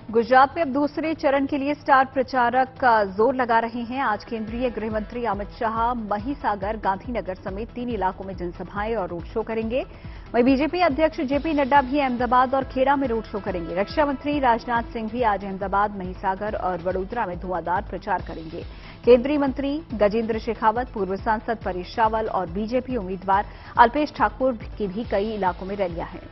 गुजरात में अब दूसरे चरण के लिए स्टार प्रचारक का जोर लगा रहे हैं। आज केंद्रीय गृह मंत्री अमित शाह महिसागर, गांधीनगर समेत 3 इलाकों में जनसभाएं और रोड शो करेंगे। वहीं बीजेपी अध्यक्ष जेपी नड्डा भी अहमदाबाद और खेड़ा में रोड शो करेंगे। रक्षा मंत्री राजनाथ सिंह भी आज अहमदाबाद, महिसागर और वडोदरा में धुआंधार प्रचार करेंगे। केंद्रीय मंत्री गजेंद्र शेखावत, पूर्व सांसद परेश रावल और बीजेपी उम्मीदवार अल्पेश ठाकुर की भी कई इलाकों में रैलियां हैं।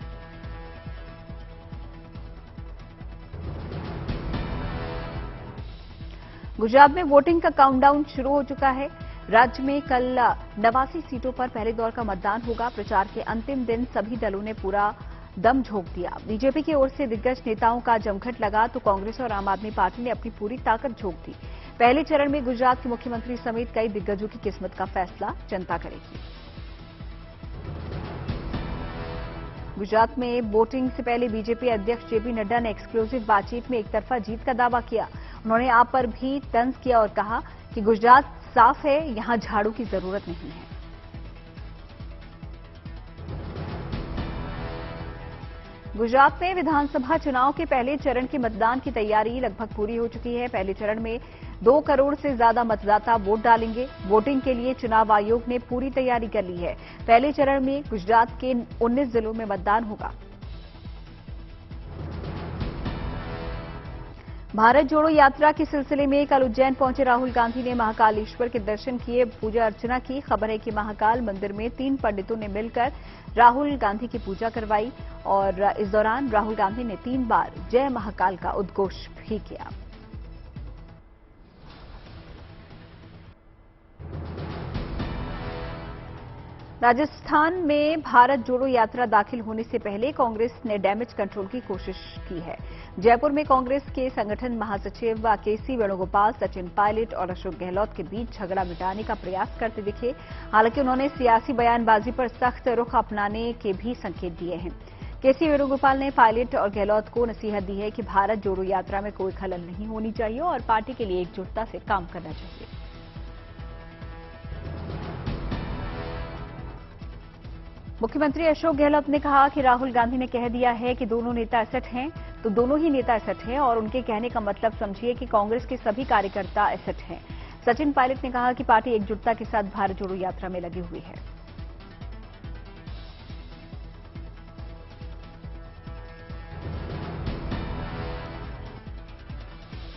गुजरात में वोटिंग का काउंटडाउन शुरू हो चुका है। राज्य में कल 89 सीटों पर पहले दौर का मतदान होगा। प्रचार के अंतिम दिन सभी दलों ने पूरा दम झोंक दिया। बीजेपी की ओर से दिग्गज नेताओं का जमघट लगा तो कांग्रेस और आम आदमी पार्टी ने अपनी पूरी ताकत झोंक दी। पहले चरण में गुजरात के मुख्यमंत्री समेत कई दिग्गजों की किस्मत का फैसला जनता करेगी। गुजरात में वोटिंग से पहले बीजेपी अध्यक्ष जेपी नड्डा ने एक्सक्लूसिव बातचीत में एकतरफा जीत का दावा किया। उन्होंने आप पर भी तंज किया और कहा कि गुजरात साफ है, यहां झाड़ू की जरूरत नहीं है। गुजरात में विधानसभा चुनाव के पहले चरण के मतदान की तैयारी लगभग पूरी हो चुकी है। पहले चरण में 2 करोड़ से ज्यादा मतदाता वोट डालेंगे। वोटिंग के लिए चुनाव आयोग ने पूरी तैयारी कर ली है। पहले चरण में गुजरात के 19 जिलों में मतदान होगा। भारत जोड़ो यात्रा के सिलसिले में कल उज्जैन पहुंचे राहुल गांधी ने महाकालेश्वर के दर्शन किए, पूजा अर्चना की। खबर है कि महाकाल मंदिर में 3 पंडितों ने मिलकर राहुल गांधी की पूजा करवाई और इस दौरान राहुल गांधी ने 3 बार जय महाकाल का उद्घोष भी किया। राजस्थान में भारत जोड़ो यात्रा दाखिल होने से पहले कांग्रेस ने डैमेज कंट्रोल की कोशिश की है। जयपुर में कांग्रेस के संगठन महासचिव केसी वेणुगोपाल सचिन पायलट और अशोक गहलोत के बीच झगड़ा मिटाने का प्रयास करते दिखे। हालांकि उन्होंने सियासी बयानबाजी पर सख्त रुख अपनाने के भी संकेत दिए हैं। केसी वेणुगोपाल ने पायलट और गहलोत को नसीहत दी है कि भारत जोड़ो यात्रा में कोई खलल नहीं होनी चाहिए और पार्टी के लिए एकजुटता से काम करना चाहिए। मुख्यमंत्री अशोक गहलोत ने कहा कि राहुल गांधी ने कह दिया है कि दोनों नेता एसेट हैं, तो दोनों ही नेता एसेट हैं और उनके कहने का मतलब समझिए कि कांग्रेस के सभी कार्यकर्ता एसेट हैं। सचिन पायलट ने कहा कि पार्टी एकजुटता के साथ भारत जोड़ो यात्रा में लगी हुई है।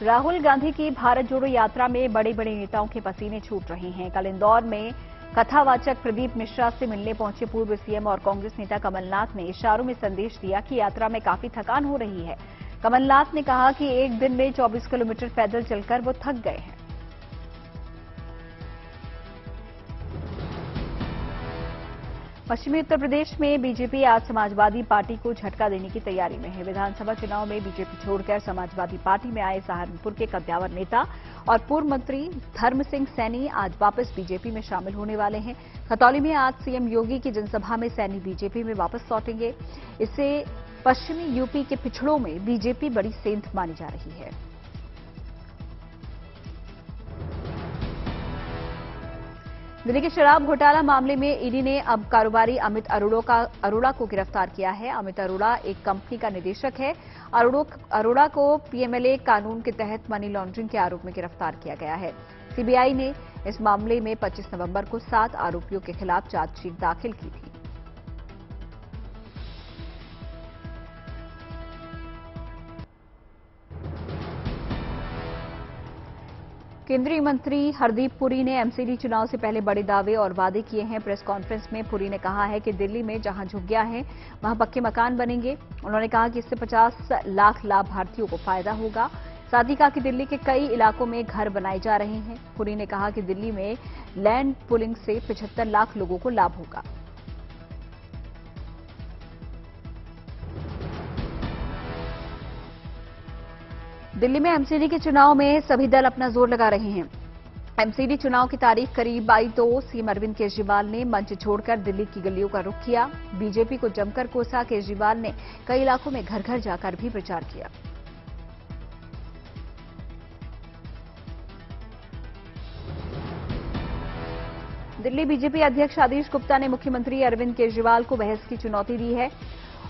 राहुल गांधी की भारत जोड़ो यात्रा में बड़े बड़े नेताओं के पसीने छूट रहे हैं। कल इंदौर में कथावाचक प्रदीप मिश्रा से मिलने पहुंचे पूर्व सीएम और कांग्रेस नेता कमलनाथ ने इशारों में संदेश दिया कि यात्रा में काफी थकान हो रही है। कमलनाथ ने कहा कि एक दिन में 24 किलोमीटर पैदल चलकर वो थक गए हैं। पश्चिमी उत्तर प्रदेश में बीजेपी आज समाजवादी पार्टी को झटका देने की तैयारी में है। विधानसभा चुनाव में बीजेपी छोड़कर समाजवादी पार्टी में आए सहारनपुर के कद्यावर नेता और पूर्व मंत्री धर्म सिंह सैनी आज वापस बीजेपी में शामिल होने वाले हैं। खतौली में आज सीएम योगी की जनसभा में सैनी बीजेपी में वापस लौटेंगे। इससे पश्चिमी यूपी के पिछड़ों में बीजेपी बड़ी सेंध मानी जा रही है। दिल्ली के शराब घोटाला मामले में ईडी ने अब कारोबारी अमित अरोड़ा को गिरफ्तार किया है। अमित अरोड़ा एक कंपनी का निदेशक है। अरोड़ा को पीएमएलए कानून के तहत मनी लॉन्ड्रिंग के आरोप में गिरफ्तार किया गया है। सीबीआई ने इस मामले में 25 नवंबर को 7 आरोपियों के खिलाफ चार्जशीट दाखिल की थी। केंद्रीय मंत्री हरदीप पुरी ने एमसीडी चुनाव से पहले बड़े दावे और वादे किए हैं। प्रेस कॉन्फ्रेंस में पुरी ने कहा है कि दिल्ली में जहां झुग्गियां हैं वहां पक्के मकान बनेंगे। उन्होंने कहा कि इससे 50 लाख लाभार्थियों को फायदा होगा। साथ ही कहा कि दिल्ली के कई इलाकों में घर बनाए जा रहे हैं। पुरी ने कहा कि दिल्ली में लैंड पुलिंग से 75 लाख लोगों को लाभ होगा। दिल्ली में एमसीडी के चुनाव में सभी दल अपना जोर लगा रहे हैं। एमसीडी चुनाव की तारीख करीब आई तो सीएम अरविंद केजरीवाल ने मंच छोड़कर दिल्ली की गलियों का रुख किया। बीजेपी को जमकर कोसा। केजरीवाल ने कई इलाकों में घर घर जाकर भी प्रचार किया। दिल्ली बीजेपी अध्यक्ष आदेश गुप्ता ने मुख्यमंत्री अरविंद केजरीवाल को बहस की चुनौती दी है।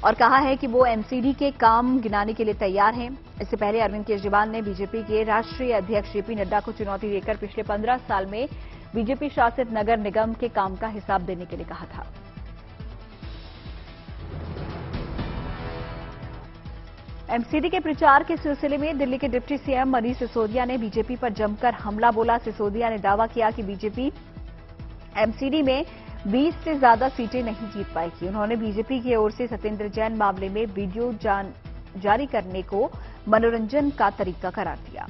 और कहा है कि वो एमसीडी के काम गिनाने के लिए तैयार हैं। इससे पहले अरविंद केजरीवाल ने बीजेपी के राष्ट्रीय अध्यक्ष जेपी नड्डा को चुनौती देकर पिछले 15 साल में बीजेपी शासित नगर निगम के काम का हिसाब देने के लिए कहा था। एमसीडी के प्रचार के सिलसिले में दिल्ली के डिप्टी सीएम मनीष सिसोदिया ने बीजेपी पर जमकर हमला बोला। सिसोदिया ने दावा किया कि बीजेपी एमसीडी में 20 से ज्यादा सीटें नहीं जीत पाएगी। उन्होंने बीजेपी की ओर से सत्येंद्र जैन मामले में वीडियो जारी करने को मनोरंजन का तरीका करार दिया।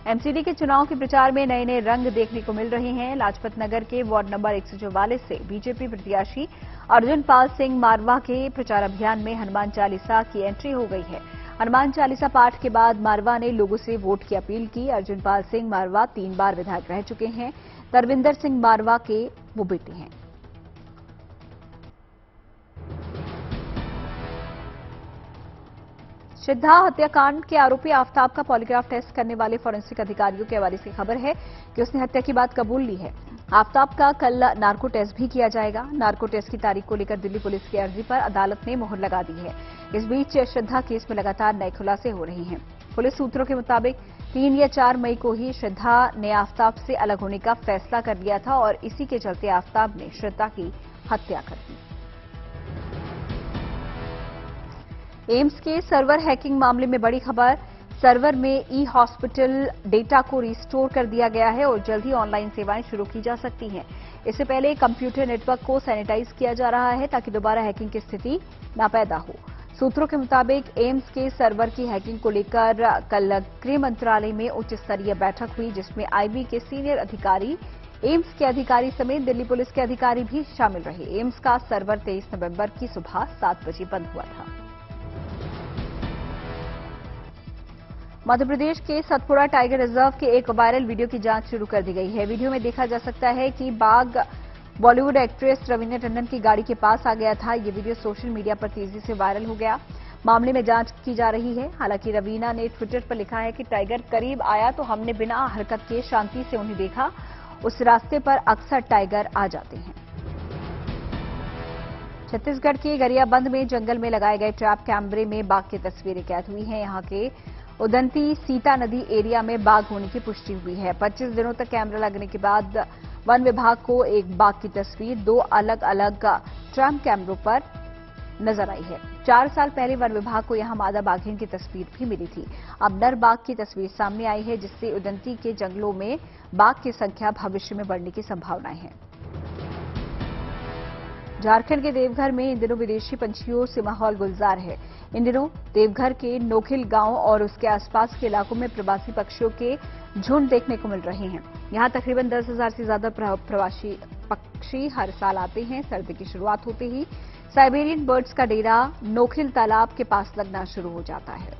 एमसीडी के चुनाव के प्रचार में नए नए रंग देखने को मिल रहे हैं। लाजपत नगर के वार्ड नंबर 144 से बीजेपी प्रत्याशी अर्जुन पाल सिंह मारवा के प्रचार अभियान में हनुमान चालीसा की एंट्री हो गई है। हनुमान चालीसा पाठ के बाद मारवा ने लोगों से वोट की अपील की। अर्जुन पाल सिंह मारवा 3 बार विधायक रह चुके हैं। तरविंदर सिंह मारवा के वो बेटे हैं। श्रद्धा हत्याकांड के आरोपी आफताब का पॉलीग्राफ टेस्ट करने वाले फॉरेंसिक अधिकारियों के हवाले से खबर है कि उसने हत्या की बात कबूल ली है। आफताब का कल नार्को टेस्ट भी किया जाएगा। नार्को टेस्ट की तारीख को लेकर दिल्ली पुलिस की अर्जी पर अदालत ने मोहर लगा दी है। इस बीच श्रद्धा केस में लगातार नए खुलासे हो रहे हैं। पुलिस सूत्रों के मुताबिक 3 या 4 मई को ही श्रद्धा ने आफताब से अलग होने का फैसला कर लिया था और इसी के चलते आफताब ने श्रद्धा की हत्या कर दी। एम्स के सर्वर हैकिंग मामले में बड़ी खबर। सर्वर में ई हॉस्पिटल डेटा को रिस्टोर कर दिया गया है और जल्द ही ऑनलाइन सेवाएं शुरू की जा सकती हैं। इससे पहले कंप्यूटर नेटवर्क को सैनिटाइज किया जा रहा है ताकि दोबारा हैकिंग की स्थिति न पैदा हो। सूत्रों के मुताबिक एम्स के सर्वर की हैकिंग को लेकर कल गृह मंत्रालय में उच्च स्तरीय बैठक हुई, जिसमें आईबी के सीनियर अधिकारी, एम्स के अधिकारी समेत दिल्ली पुलिस के अधिकारी भी शामिल रहे। एम्स का सर्वर 23 नवंबर की सुबह 7 बजे बंद हुआ था। मध्य प्रदेश के सतपुड़ा टाइगर रिजर्व के एक वायरल वीडियो की जांच शुरू कर दी गई है। वीडियो में देखा जा सकता है कि बाघ बॉलीवुड एक्ट्रेस रवीना टंडन की गाड़ी के पास आ गया था। ये वीडियो सोशल मीडिया पर तेजी से वायरल हो गया। मामले में जांच की जा रही है। हालांकि रवीना ने ट्विटर पर लिखा है कि टाइगर करीब आया तो हमने बिना हरकत किए शांति से उन्हें देखा। उस रास्ते पर अक्सर टाइगर आ जाते हैं। छत्तीसगढ़ के गरियाबंद में जंगल में लगाए गए ट्रैप कैमरे में बाघ की तस्वीरें कैद हुई हैं। यहां के उदंती सीता नदी एरिया में बाघ होने की पुष्टि हुई है। 25 दिनों तक कैमरा लगने के बाद वन विभाग को एक बाघ की तस्वीर 2 अलग अलग ट्रैप कैमरों पर नजर आई है। 4 साल पहले वन विभाग को यहां मादा बाघिन की तस्वीर भी मिली थी। अब नर बाघ की तस्वीर सामने आई है, जिससे उदंती के जंगलों में बाघ की संख्या भविष्य में बढ़ने की संभावनाएं हैं। झारखंड के देवघर में इन दिनों विदेशी पंछियों से माहौल गुलजार है। इन दिनों देवघर के नोखिल गांव और उसके आसपास के इलाकों में प्रवासी पक्षियों के झुंड देखने को मिल रहे हैं। यहां तकरीबन 10,000 से ज्यादा प्रवासी पक्षी हर साल आते हैं। सर्दी की शुरुआत होते ही साइबेरियन बर्ड्स का डेरा नोखिल तालाब के पास लगना शुरू हो जाता है।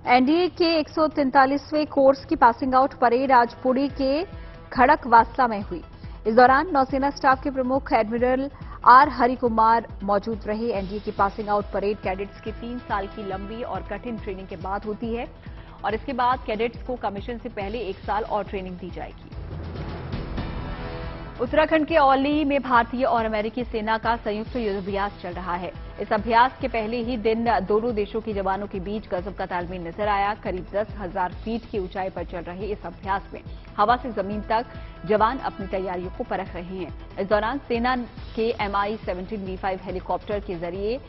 एनडीए के 143वें कोर्स की पासिंग आउट परेड आज पुणे के खड़कवासला में हुई। इस दौरान नौसेना स्टाफ के प्रमुख एडमिरल आर हरिकुमार मौजूद रहे। एनडीए की पासिंग आउट परेड कैडेट्स की 3 साल की लंबी और कठिन ट्रेनिंग के बाद होती है और इसके बाद कैडेट्स को कमीशन से पहले 1 साल और ट्रेनिंग दी जाएगी। उत्तराखंड के औली में भारतीय और अमेरिकी सेना का संयुक्त युद्धाभ्यास चल रहा है। इस अभ्यास के पहले ही दिन दोनों देशों के जवानों के बीच गजब का तालमेल नजर आया। करीब 10,000 फीट की ऊंचाई पर चल रहे इस अभ्यास में हवा से जमीन तक जवान अपनी तैयारियों को परख रहे हैं। इस दौरान सेना के Mi-17V5 हेलीकॉप्टर के जरिए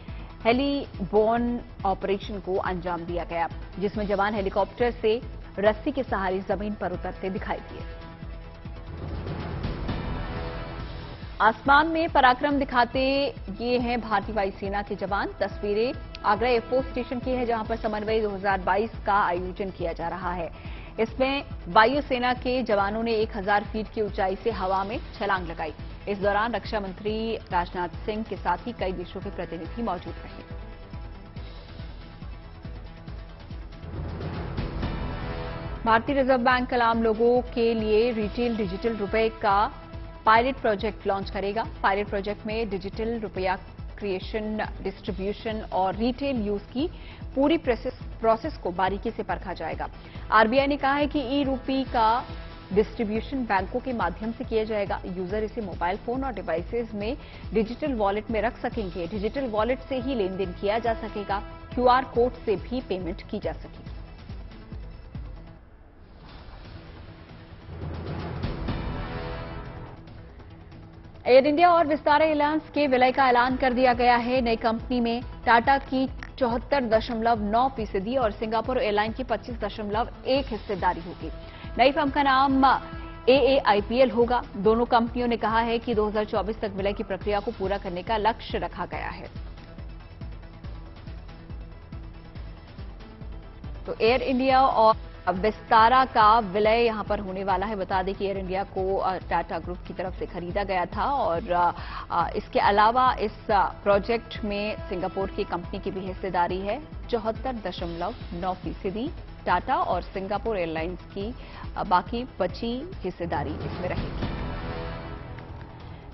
हेलीबोर्न ऑपरेशन को अंजाम दिया गया, जिसमें जवान हेलीकॉप्टर से रस्सी के सहारे जमीन पर उतरते दिखाई दिए। आसमान में पराक्रम दिखाते ये हैं भारतीय वायुसेना के जवान। तस्वीरें आगरा एयरफोर्स स्टेशन की है, जहां पर समन्वय 2022 का आयोजन किया जा रहा है। इसमें वायुसेना के जवानों ने 1000 फीट की ऊंचाई से हवा में छलांग लगाई। इस दौरान रक्षा मंत्री राजनाथ सिंह के साथ ही कई देशों के प्रतिनिधि मौजूद रहे। भारतीय रिजर्व बैंक कल आम लोगों के लिए रिटेल डिजिटल रुपए का पायलट प्रोजेक्ट लॉन्च करेगा। पायलट प्रोजेक्ट में डिजिटल रुपया क्रिएशन, डिस्ट्रीब्यूशन और रिटेल यूज की पूरी प्रोसेस को बारीकी से परखा जाएगा। आरबीआई ने कहा है कि ई रूपी का डिस्ट्रीब्यूशन बैंकों के माध्यम से किया जाएगा। यूजर इसे मोबाइल फोन और डिवाइसेज में डिजिटल वॉलेट में रख सकेंगे। डिजिटल वॉलेट से ही लेन देन किया जा सकेगा। क्यूआर कोड से भी पेमेंट की जा सकेगी। एयर इंडिया और विस्तारा एयरलाइंस के विलय का ऐलान कर दिया गया है। नई कंपनी में टाटा की 74.9% और सिंगापुर एयरलाइन की 25.1 हिस्सेदारी होगी। नई फर्म का नाम AAIPL होगा। दोनों कंपनियों ने कहा है कि 2024 तक विलय की प्रक्रिया को पूरा करने का लक्ष्य रखा गया है। तो एयर इंडिया और विस्तारा का विलय यहां पर होने वाला है। बता दें कि एयर इंडिया को टाटा ग्रुप की तरफ से खरीदा गया था और इसके अलावा इस प्रोजेक्ट में सिंगापुर की कंपनी की भी हिस्सेदारी है। 74.9% टाटा और सिंगापुर एयरलाइंस की बाकी बची हिस्सेदारी इसमें रहेगी।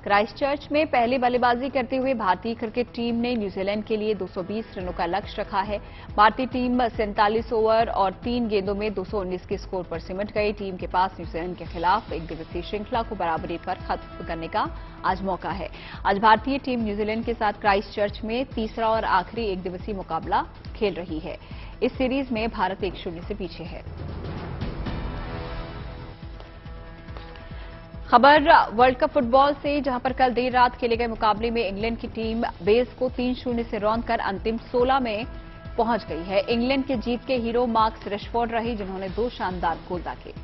क्राइस्टचर्च में पहले बल्लेबाजी करते हुए भारतीय क्रिकेट टीम ने न्यूजीलैंड के लिए 220 रनों का लक्ष्य रखा है। भारतीय टीम 47 ओवर और 3 गेंदों में 219 के स्कोर पर सिमट गई। टीम के पास न्यूजीलैंड के खिलाफ एक दिवसीय श्रृंखला को बराबरी पर खत्म करने का आज मौका है। आज भारतीय टीम न्यूजीलैंड के साथ क्राइस्टचर्च में तीसरा और आखिरी एक दिवसीय मुकाबला खेल रही है। इस सीरीज में भारत 1-0 से पीछे है। खबर वर्ल्ड कप फुटबॉल से, जहां पर कल देर रात खेले गए मुकाबले में इंग्लैंड की टीम वेल्स को 3-0 से रौंदकर अंतिम 16 में पहुंच गई है। इंग्लैंड की जीत के हीरो मार्कस रैशफोर्ड रहे, जिन्होंने 2 शानदार गोल दागे।